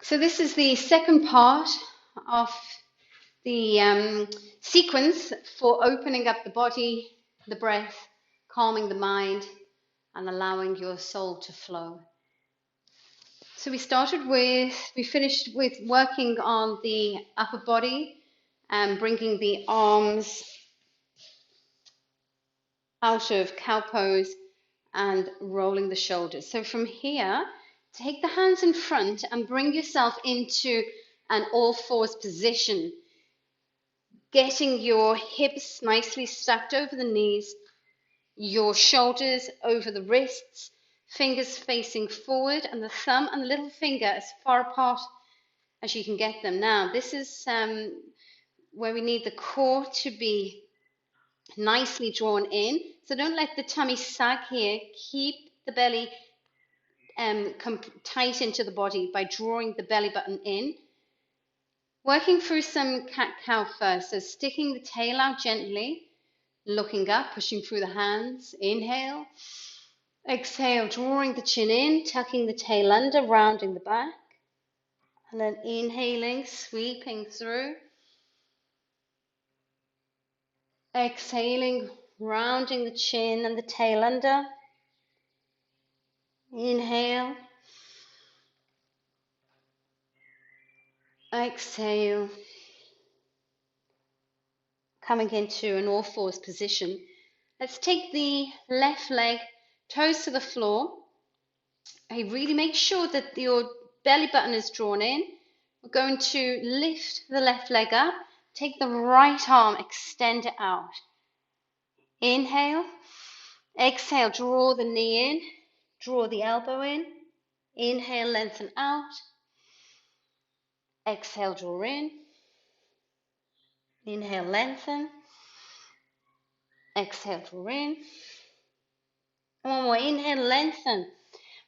So this is the second part of the sequence for opening up the body, the breath, calming the mind, and allowing your soul to flow. So we finished with working on the upper body and bringing the arms out of cow pose and rolling the shoulders. So from here, take the hands in front and bring yourself into an all fours position, getting your hips nicely stacked over the knees, your shoulders over the wrists, fingers facing forward, and the thumb and the little finger as far apart as you can get them. Now, this is where we need the core to be nicely drawn in. So don't let the tummy sag here. Keep the belly come tight into the body by drawing the belly button in. Working through some cat-cow first. So sticking the tail out gently, looking up, pushing through the hands. Inhale. Exhale, drawing the chin in, tucking the tail under, rounding the back. And then inhaling, sweeping through. Exhaling, rounding the chin and the tail under. Inhale. Exhale. Coming into an all fours position. Let's take the left leg, toes to the floor. Really make sure that your belly button is drawn in. We're going to lift the left leg up. Take the right arm, extend it out. Inhale. Exhale, draw the knee in. Draw the elbow in. Inhale, lengthen out. Exhale, draw in. Inhale, lengthen. Exhale, draw in. One more. Inhale, lengthen.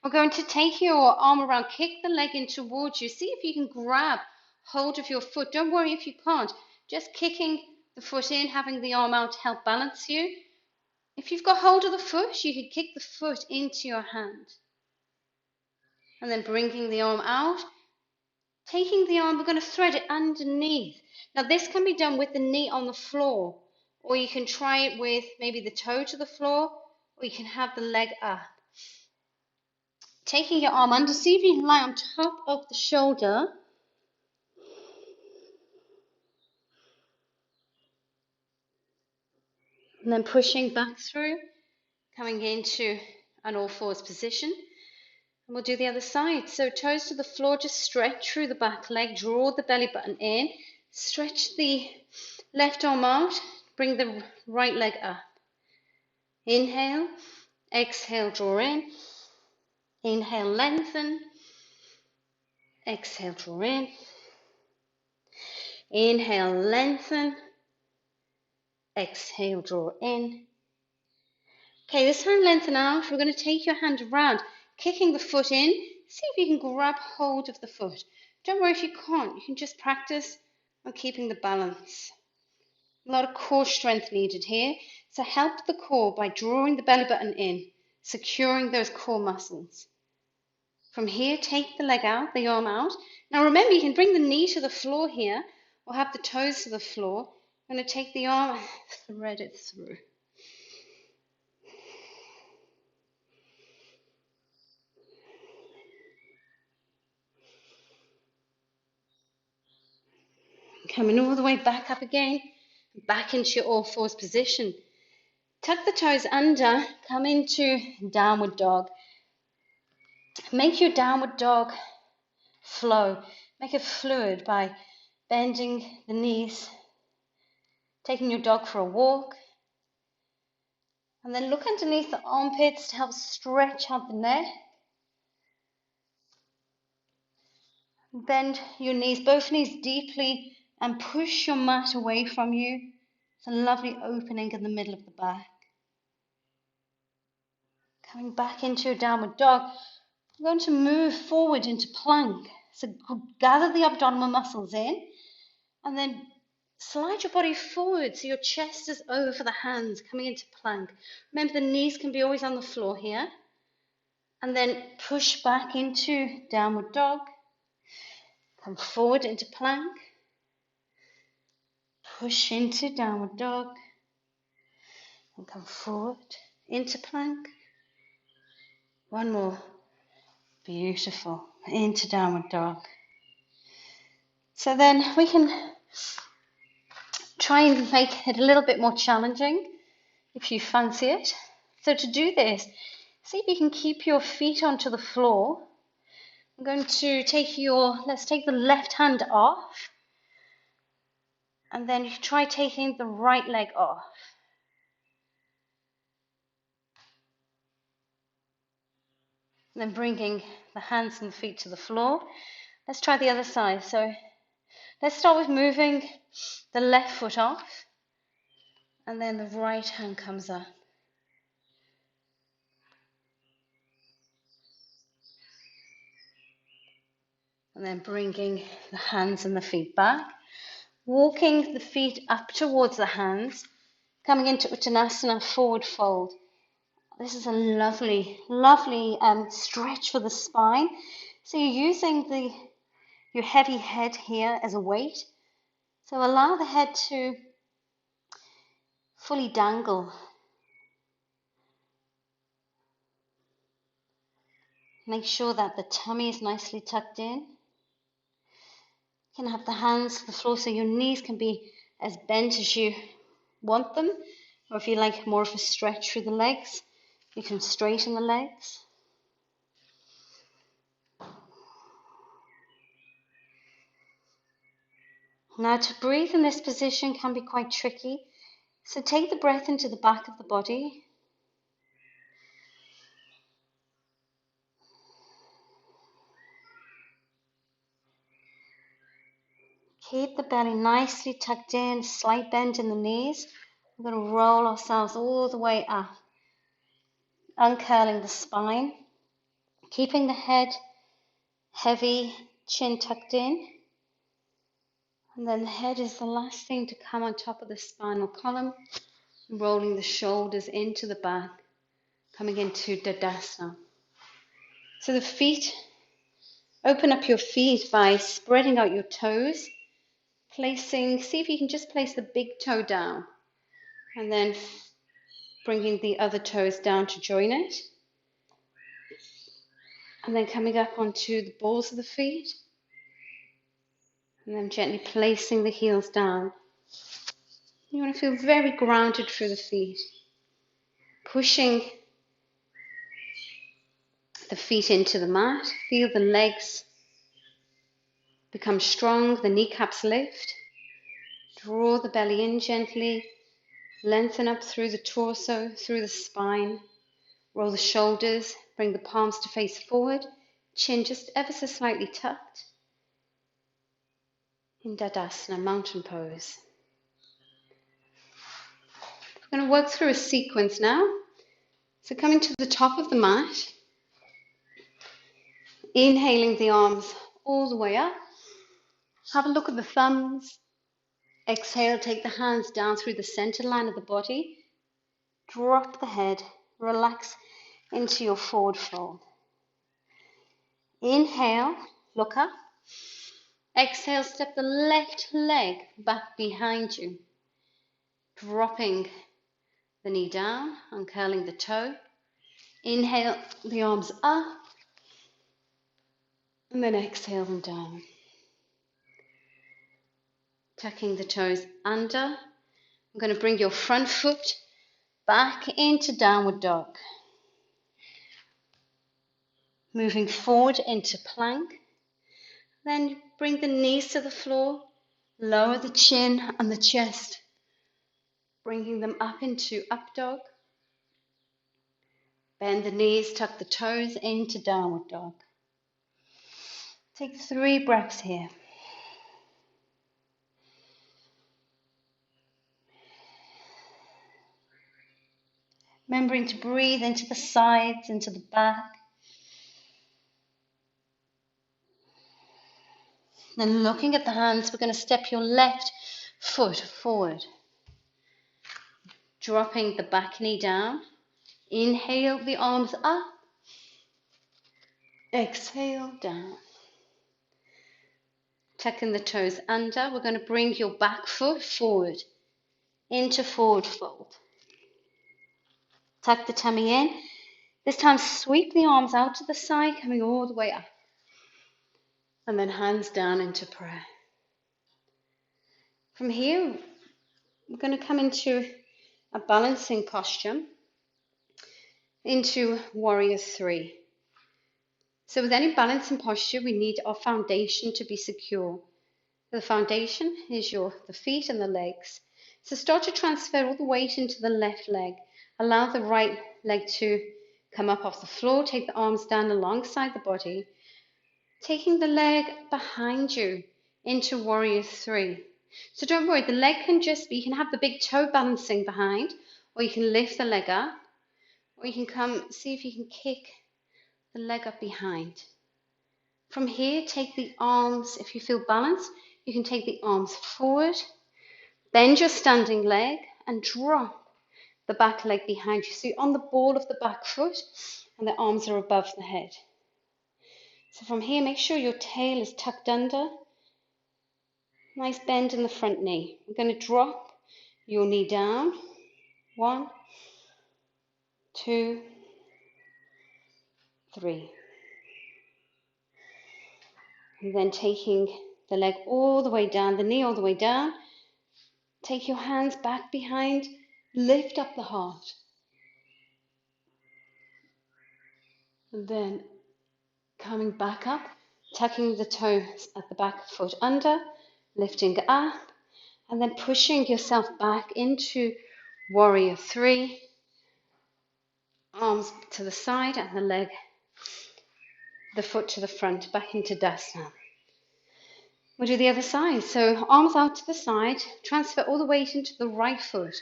We're going to take your arm around, kick the leg in towards you. See if you can grab hold of your foot. Don't worry if you can't. Just kicking the foot in, having the arm out to help balance you. If you've got hold of the foot, you can kick the foot into your hand. And then bringing the arm out. Taking the arm, we're going to thread it underneath. Now this can be done with the knee on the floor. Or you can try it with maybe the toe to the floor. Or you can have the leg up. Taking your arm under, see if you can lie on top of the shoulder. And then pushing back through, coming into an all fours position. And we'll do the other side. So toes to the floor, just stretch through the back leg, draw the belly button in, stretch the left arm out, bring the right leg up. Inhale, exhale, draw in. Inhale, lengthen. Exhale, draw in. Inhale, lengthen. Exhale, draw in. Okay, this time lengthen out. We're going to take your hand around, kicking the foot in. See if you can grab hold of the foot. Don't worry if you can't. You can just practice on keeping the balance. A lot of core strength needed here. So help the core by drawing the belly button in, securing those core muscles. From here, take the leg out, the arm out. Now remember, you can bring the knee to the floor here or have the toes to the floor. I'm going to take the arm and thread it through. Coming all the way back up again, back into your all fours position. Tuck the toes under, come into downward dog. Make your downward dog flow. Make it fluid by bending the knees, taking your dog for a walk. And then look underneath the armpits to help stretch out the neck. Bend your knees, both knees deeply, and push your mat away from you. It's a lovely opening in the middle of the back. Coming back into a downward dog, we're going to move forward into plank. So gather the abdominal muscles in, and then slide your body forward so your chest is over the hands, coming into plank. Remember, the knees can be always on the floor here. And then push back into downward dog. Come forward into plank. Push into downward dog. And come forward into plank. One more. Beautiful. Into downward dog. So then we can try and make it a little bit more challenging if you fancy it. So to do this, see if you can keep your feet onto the floor. I'm going to let's take the left hand off, and then you try taking the right leg off. And then bringing the hands and feet to the floor. Let's try the other side. So let's start with moving the left foot off, and then the right hand comes up. And then bringing the hands and the feet back. Walking the feet up towards the hands, coming into Uttanasana, forward fold. This is a lovely, lovely stretch for the spine. So you're using your heavy head here as a weight. So allow the head to fully dangle. Make sure that the tummy is nicely tucked in. You can have the hands to the floor so your knees can be as bent as you want them. Or if you like more of a stretch through the legs, you can straighten the legs. Now to breathe in this position can be quite tricky. So take the breath into the back of the body. Keep the belly nicely tucked in, slight bend in the knees. We're going to roll ourselves all the way up, uncurling the spine, keeping the head heavy, chin tucked in. And then the head is the last thing to come on top of the spinal column, rolling the shoulders into the back, coming into Tadasana. So the feet, open up your feet by spreading out your toes, see if you can just place the big toe down, and then bringing the other toes down to join it. And then coming up onto the balls of the feet, and then gently placing the heels down. You want to feel very grounded through the feet, pushing the feet into the mat. Feel the legs become strong, the kneecaps lift. Draw the belly in gently, lengthen up through the torso, through the spine. Roll the shoulders, bring the palms to face forward, chin just ever so slightly tucked. In Tadasana, mountain pose. We're going to work through a sequence now. So coming to the top of the mat, inhaling the arms all the way up. Have a look at the thumbs. Exhale, take the hands down through the center line of the body. Drop the head, relax into your forward fold. Inhale, look up. Exhale, step the left leg back behind you. Dropping the knee down, uncurling the toe. Inhale, the arms up. And then exhale them down. Tucking the toes under. I'm going to bring your front foot back into downward dog. Moving forward into plank. Then bring the knees to the floor. Lower the chin and the chest. Bringing them up into up dog. Bend the knees, tuck the toes into downward dog. Take 3 breaths here. Remembering to breathe into the sides, into the back. Then looking at the hands, we're going to step your left foot forward. Dropping the back knee down. Inhale the arms up. Exhale down. tucking the toes under. We're going to bring your back foot forward into forward fold. Tuck the tummy in. This time sweep the arms out to the side, coming all the way up. And then hands down into prayer. From here, we're going to come into a balancing posture, into warrior three. So with any balancing posture, we need our foundation to be secure. The foundation is the feet and the legs. So start to transfer all the weight into the left leg. Allow the right leg to come up off the floor. Take the arms down alongside the body. Taking the leg behind you into warrior three. So don't worry, the leg can just be, you can have the big toe balancing behind, or you can lift the leg up, or you can see if you can kick the leg up behind. From here, take the arms, if you feel balanced, you can take the arms forward, bend your standing leg, and drop the back leg behind you. So you're on the ball of the back foot, and the arms are above the head. So from here, make sure your tail is tucked under. Nice bend in the front knee. We're going to drop your knee down. 1, 2, 3. And then taking the leg all the way down, the knee all the way down. Take your hands back behind. Lift up the heart. And then coming back up, tucking the toes at the back foot under, lifting up, and then pushing yourself back into warrior three. Arms to the side and the foot to the front, back into Dasana. We'll do the other side. So arms out to the side, transfer all the weight into the right foot.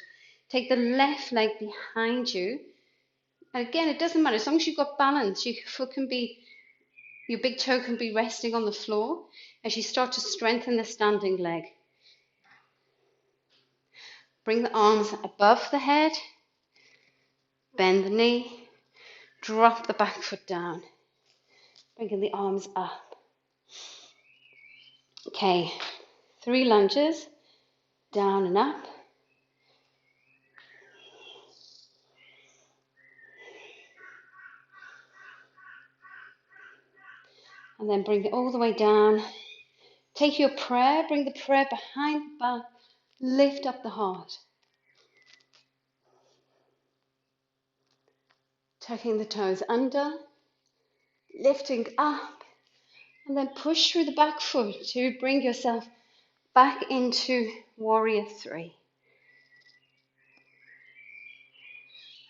Take the left leg behind you. And again, it doesn't matter, as long as you've got balance, your big toe can be resting on the floor as you start to strengthen the standing leg. Bring the arms above the head, bend the knee, drop the back foot down, bringing the arms up. Okay, 3 lunges, down and up. And then bring it all the way down. Take your prayer, bring the prayer behind the back, lift up the heart. Tucking the toes under, lifting up, and then push through the back foot to bring yourself back into warrior three.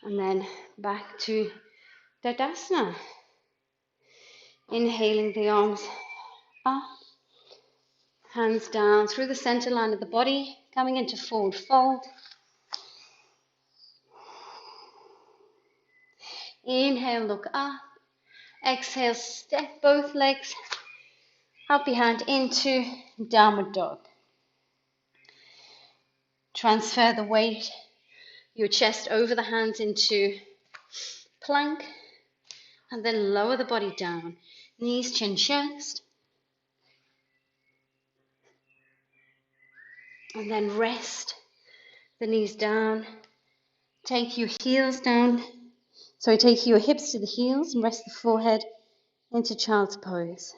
And then back to Tadasana. Inhaling the arms up, hands down through the center line of the body, coming into forward fold. Inhale, look up. Exhale, step both legs out behind into downward dog. Transfer the weight, your chest over the hands into plank, and then lower the body down. Knees, chin, chest. And then rest the knees down. Take your heels down. Take your hips to the heels and rest the forehead into child's pose.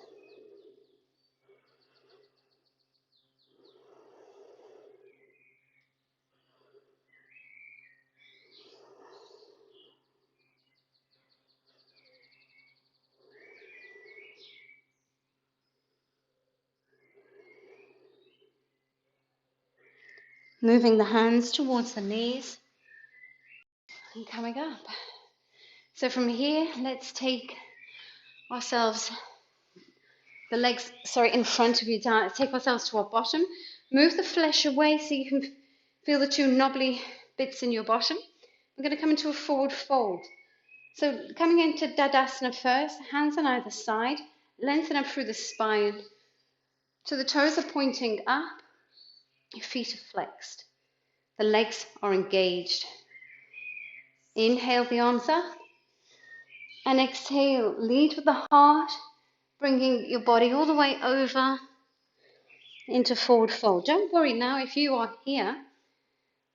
Moving the hands towards the knees and coming up. So from here, let's take ourselves, the legs, in front of you down. Let's take ourselves to our bottom. Move the flesh away so you can feel the 2 knobbly bits in your bottom. We're going to come into a forward fold. So coming into Tadasana first, hands on either side, lengthen up through the spine. So the toes are pointing up, your feet are flexed. The legs are engaged. Inhale the arms up. And exhale, lead with the heart, bringing your body all the way over into forward fold. Don't worry now if you are here,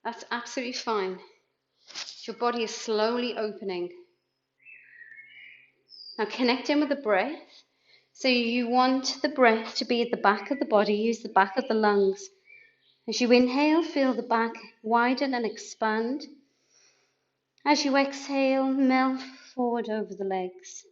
that's absolutely fine. Your body is slowly opening. Now connect in with the breath. So you want the breath to be at the back of the body, use the back of the lungs. As you inhale, feel the back widen and expand. As you exhale, melt forward over the legs.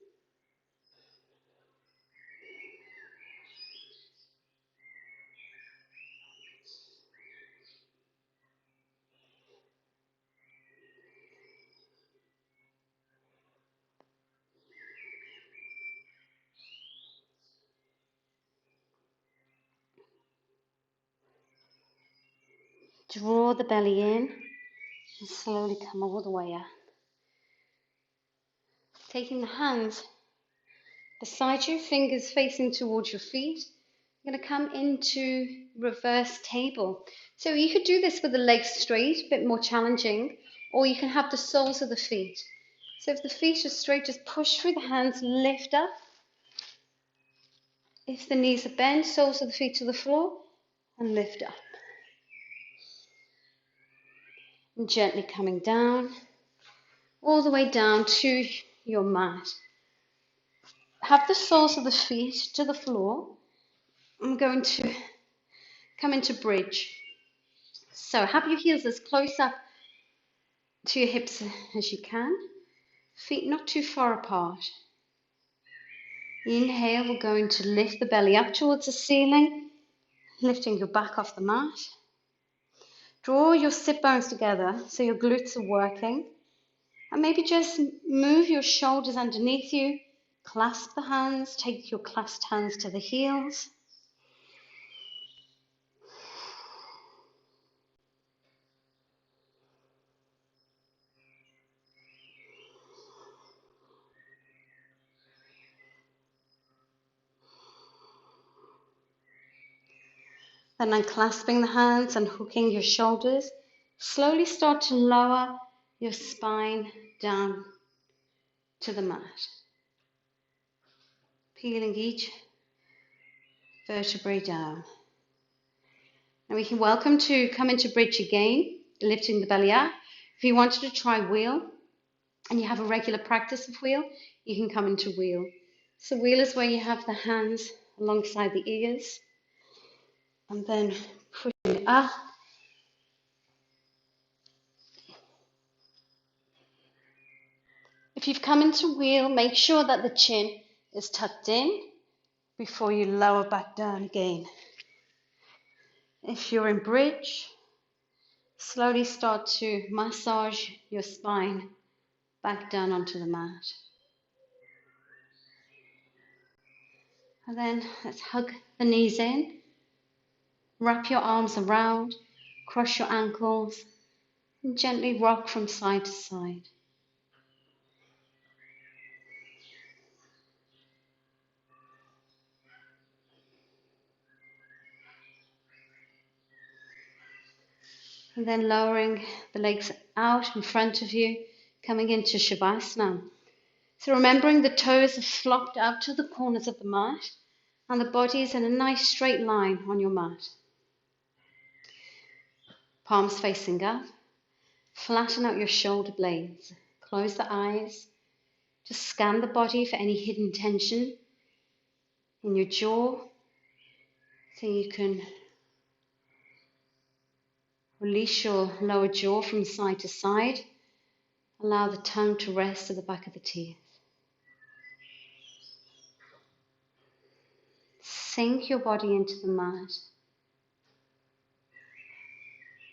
Draw the belly in and slowly come all the way up. Taking the hands beside you, fingers facing towards your feet. You're going to come into reverse table. So you could do this with the legs straight, a bit more challenging, or you can have the soles of the feet. So if the feet are straight, just push through the hands, lift up. If the knees are bent, soles of the feet to the floor, and lift up. And gently coming down, all the way down to your mat. Have the soles of the feet to the floor. I'm going to come into bridge. So have your heels as close up to your hips as you can. Feet not too far apart. Inhale, we're going to lift the belly up towards the ceiling, lifting your back off the mat. Draw your sit bones together so your glutes are working. And maybe just move your shoulders underneath you. Clasp the hands, take your clasped hands to the heels. Then unclasping the hands and hooking your shoulders, slowly start to lower your spine down to the mat. Peeling each vertebrae down. And we can welcome to come into bridge again, lifting the belly up. If you wanted to try wheel and you have a regular practice of wheel, you can come into wheel. So wheel is where you have the hands alongside the ears and then pushing it up. If you've come into wheel, make sure that the chin is tucked in before you lower back down again. If you're in bridge, slowly start to massage your spine back down onto the mat. And then let's hug the knees in, wrap your arms around, cross your ankles, and gently rock from side to side. And then lowering the legs out in front of you, coming into Shavasana. So remembering the toes are flopped out to the corners of the mat and the body is in a nice straight line on your mat. Palms facing up. Flatten out your shoulder blades. Close the eyes. Just scan the body for any hidden tension in your jaw so you can release your lower jaw from side to side. Allow the tongue to rest at the back of the teeth. Sink your body into the mat.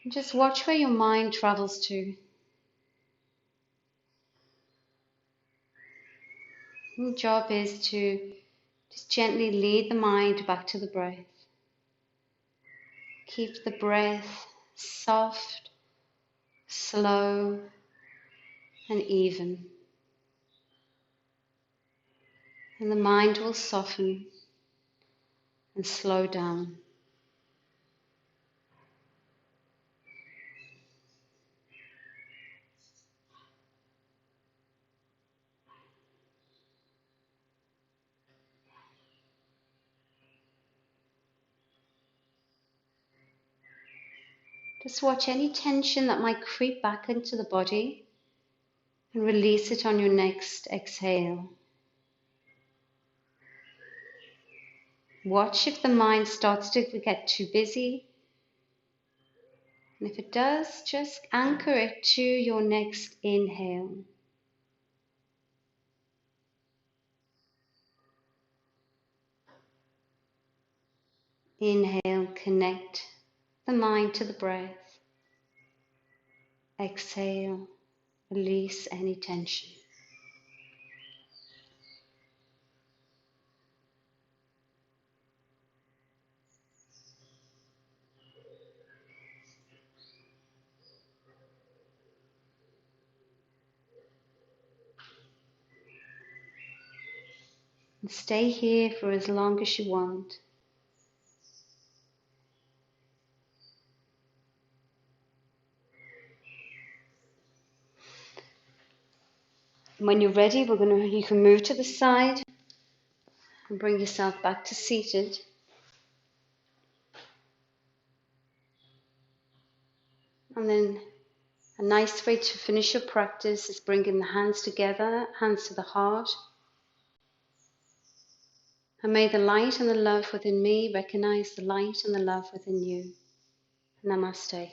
And just watch where your mind travels to. Your job is to just gently lead the mind back to the breath. Keep the breath soft, slow, and even. And the mind will soften and slow down. Just watch any tension that might creep back into the body and release it on your next exhale. Watch if the mind starts to get too busy. And if it does, just anchor it to your next inhale. Inhale, connect the mind to the breath. Exhale, release any tension. And stay here for as long as you want. When you're ready, you can move to the side and bring yourself back to seated. And then a nice way to finish your practice is bringing the hands together, hands to the heart. And may the light and the love within me recognize the light and the love within you. Namaste.